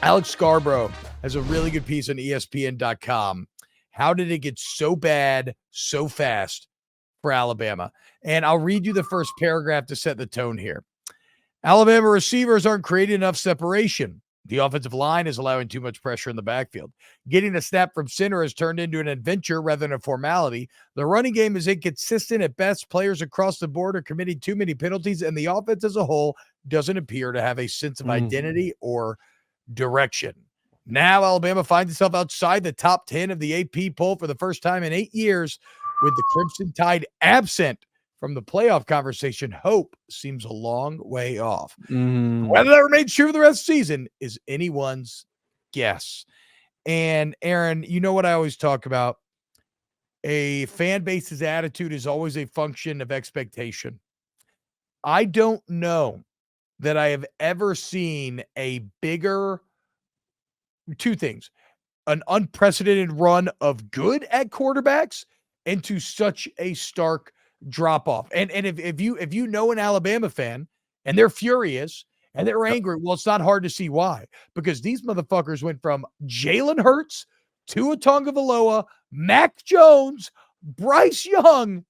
Alex Scarborough has a really good piece on ESPN.com. How did it get so bad so fast for Alabama? And I'll read you the first paragraph to set the tone here. Alabama receivers aren't creating enough separation. The offensive line is allowing too much pressure in the backfield. Getting a snap from center has turned into an adventure rather than a formality. The running game is inconsistent at best. Players across the board are committing too many penalties, and the offense as a whole doesn't appear to have a sense of identity or direction. Now Alabama finds itself outside the top 10 of the AP poll for the first time in 8 years, with the Crimson Tide absent from the playoff conversation. Hope seems a long way off. Whether that remains true for the rest of the season is anyone's guess. And Aaron, you know what I always talk about? A fan base's attitude is always a function of expectation. I don't know that I have ever seen a bigger, two things, an unprecedented run of good at quarterbacks and to such a stark drop off. And if you know an Alabama fan and they're furious and they're angry, well, it's not hard to see why, because these motherfuckers went from Jalen Hurts, Tua Tagovailoa, Mac Jones, Bryce Young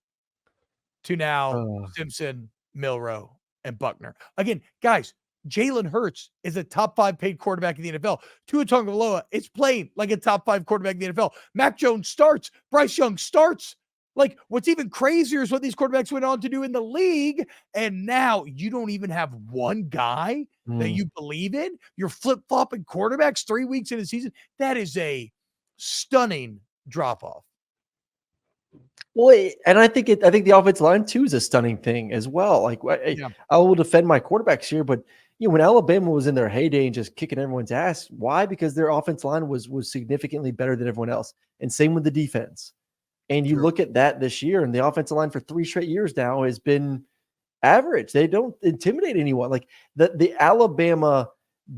to now Simpson, Milroe, and Buckner. Again, guys, Jalen Hurts is a top 5 paid quarterback in the NFL. Tua Tagovailoa is playing like a top 5 quarterback in the NFL. Mac Jones starts. Bryce Young starts. Like, what's even crazier is what these quarterbacks went on to do in the league. And now you don't even have one guy that you believe in. You're flip-flopping quarterbacks 3 weeks in the season. That is a stunning drop-off. Well, and I think the offensive line too is a stunning thing as well. Like, I will defend my quarterbacks here, but when Alabama was in their heyday and just kicking everyone's ass, why? Because their offensive line was significantly better than everyone else, and same with the defense. And you look at that this year, and the offensive line for 3 straight years now has been average. They don't intimidate anyone. Like the Alabama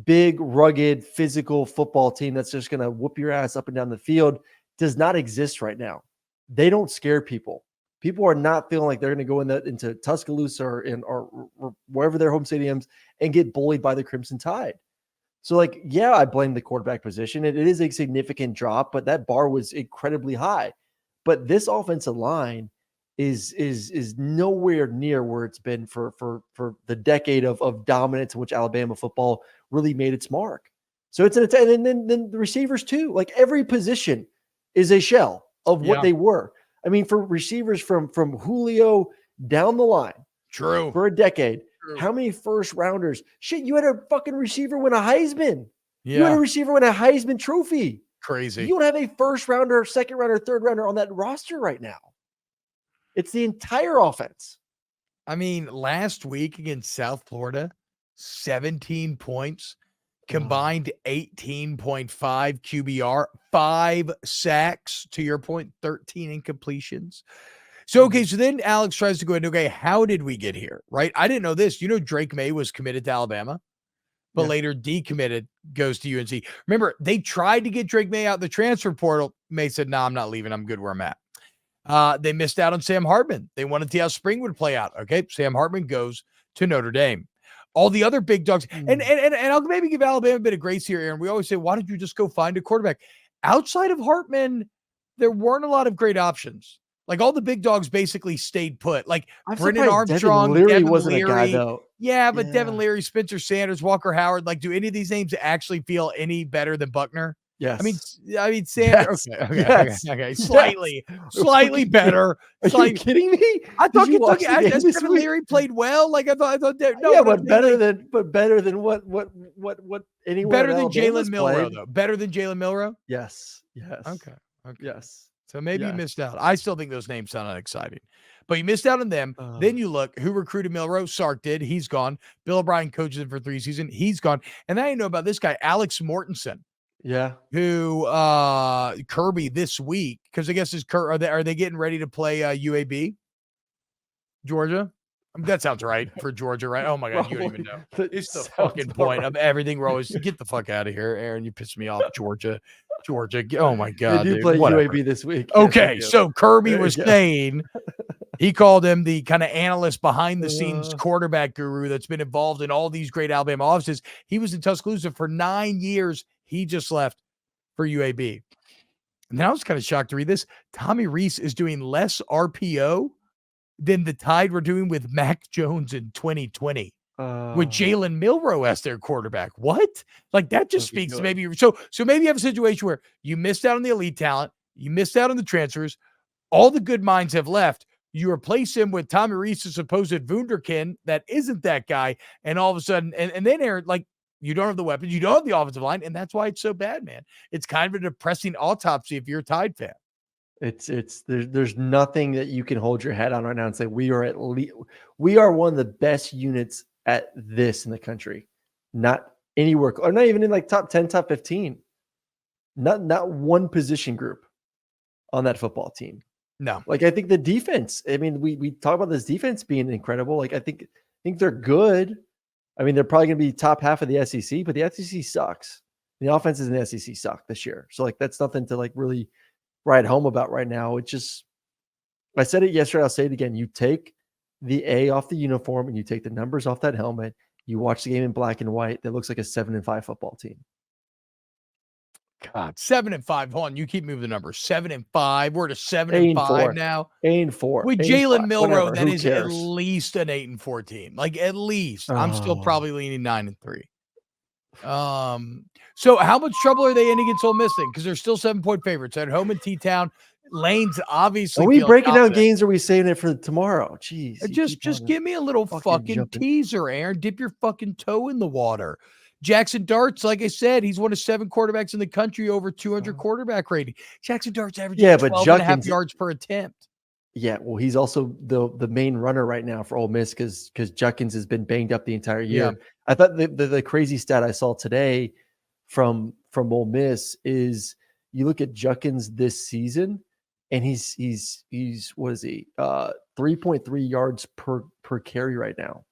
big, rugged, physical football team that's just going to whoop your ass up and down the field does not exist right now. They don't scare people. People are not feeling like they're going to go into Tuscaloosa or wherever their home stadiums and get bullied by the Crimson Tide. So, I blame the quarterback position. It is a significant drop, but that bar was incredibly high. But this offensive line is nowhere near where it's been for the decade of dominance in which Alabama football really made its mark. So it's and then the receivers too. Like, every position is a shell of what they were. I mean, for receivers from Julio down the line, true, for a decade, how many first rounders? Shit, you had a fucking receiver win a Heisman. Yeah. You had a receiver win a Heisman Trophy. Crazy. You don't have a first rounder, second rounder, third rounder on that roster right now. It's the entire offense. I mean, last week against South Florida, 17 points. Combined 18.5 QBR, 5 sacks, to your point, 13 incompletions. So then Alex tries to go into, how did we get here, right? I didn't know this. Drake May was committed to Alabama, but later decommitted, goes to UNC. Remember, they tried to get Drake May out the transfer portal. May said, I'm not leaving. I'm good where I'm at. They missed out on Sam Hartman. They wanted to see how spring would play out. Okay, Sam Hartman goes to Notre Dame. All the other big dogs, and I'll maybe give Alabama a bit of grace here, Aaron. We always say, why don't you just go find a quarterback? Outside of Hartman, there weren't a lot of great options. Like, all the big dogs basically stayed put. Like, Brennan Armstrong, Devin wasn't Leary. A guy, though. Yeah, but Devin Leary, Spencer Sanders, Walker Howard. Like, do any of these names actually feel any better than Buckner? Yes. I mean, Sanders. Yes. Okay. Slightly better. Are you kidding me? I thought Devin Leary played well. Like, I thought. No, but better than what anyone. Better than Jalen Milroe, though. Better than Jalen Milroe. Yes. Okay. Yes. So maybe you missed out. I still think those names sound unexciting, but you missed out on them. Then you look, who recruited Milroe? Sark did. He's gone. Bill O'Brien coaches him for 3 seasons. He's gone. And now you know about this guy, Alex Mortensen. Yeah. Who Kirby this week, because I guess are they getting ready to play UAB? Georgia? I mean, that sounds right for Georgia, right? Oh my God, you don't even know. It's the fucking point of everything. We're always get the fuck out of here, Aaron. You pissed me off, Georgia. Oh my God. They do play UAB this week. Okay, so Kirby was saying He called him the kind of analyst behind the scenes quarterback guru that's been involved in all these great Alabama offices. He was in Tuscaloosa for 9 years. He just left for UAB. And then I was kind of shocked to read this. Tommy Rees is doing less RPO than the Tide were doing with Mac Jones in 2020. With Jalen Milroe as their quarterback. What? Like that just speaks to maybe so maybe you have a situation where you missed out on the elite talent, you missed out on the transfers, all the good minds have left. You replace him with Tommy Rees' supposed wunderkind that isn't that guy, and all of a sudden, and then Aaron, like you don't have the weapons, you don't have the offensive line, and that's why it's so bad, man. It's kind of a depressing autopsy if you're a Tide fan. There's nothing that you can hold your head on right now and say we are one of the best units at this in the country, not anywhere, or not even in like top 10, top 15. Not one position group on that football team. No, like I think the defense. I mean, we talk about this defense being incredible. Like I think they're good. I mean, they're probably going to be top half of the SEC, but the SEC sucks. The offenses in the SEC suck this year. So like that's nothing to like really write home about right now. It just, I said it yesterday. I'll say it again. You take the A off the uniform and you take the numbers off that helmet. You watch the game in black and white. That looks like a 7-5 football team. God, 7-5. Hold on, you keep moving the numbers. 7-5. We're to 7-5 now. 8-4 with Jalen Milroe. That is cares? At least an 8-4 team. Like at least. I'm still probably leaning 9-3. So how much trouble are they in against Ole Miss? Because they're still 7-point favorites at home in T-Town. Lane's obviously. Are we breaking down games? Or are we saving it for tomorrow? Jeez. Just give me a little fucking teaser, Aaron. Dip your fucking toe in the water. Jackson Dart's, like I said, he's one of 7 quarterbacks in the country over 200 quarterback rating. Jackson Dart's averaging 12.5 yards per attempt. Yeah, well, he's also the main runner right now for Ole Miss because Judkins has been banged up the entire year. Yeah. I thought the crazy stat I saw today from Ole Miss is you look at Judkins this season, and he's what is he? 3.3 yards per carry right now.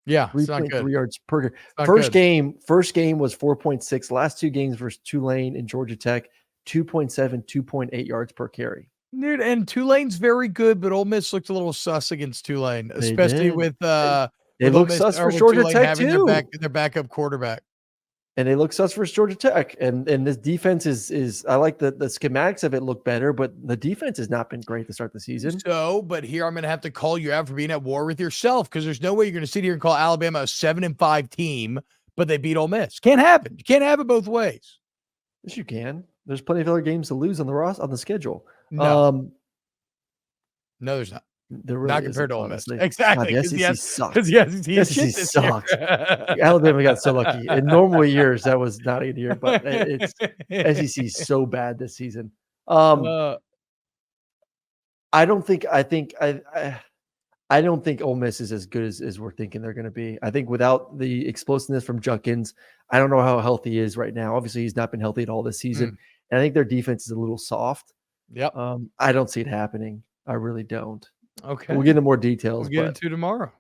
Yeah, 3.3 yards per. First game was 4.6. Last 2 games versus Tulane and Georgia Tech, 2.7, 2.8 yards per carry. Dude, and Tulane's very good, but Ole Miss looked a little sus against Tulane, especially with they look sus for Georgia Tech too. Their backup quarterback. And they look sus for Georgia Tech. And this defense is I like the schematics of it look better, but the defense has not been great to start the season. So, but here I'm going to have to call you out for being at war with yourself because there's no way you're going to sit here and call Alabama a 7-5 team, but they beat Ole Miss. Can't happen. You can't have it both ways. Yes, you can. There's plenty of other games to lose on the schedule. No, no, there's not. Really not compared to Ole Miss. Exactly. God, the SEC sucks. Because the SEC sucks. Alabama got so lucky. In normal years, that was not a year, but it's SEC so bad this season. I don't think Ole Miss is as good as we're thinking they're going to be. I think without the explosiveness from Judkins, I don't know how healthy he is right now. Obviously, he's not been healthy at all this season. And I think their defense is a little soft. Yep. I don't see it happening. I really don't. Okay. We'll get into more details. We'll get into tomorrow.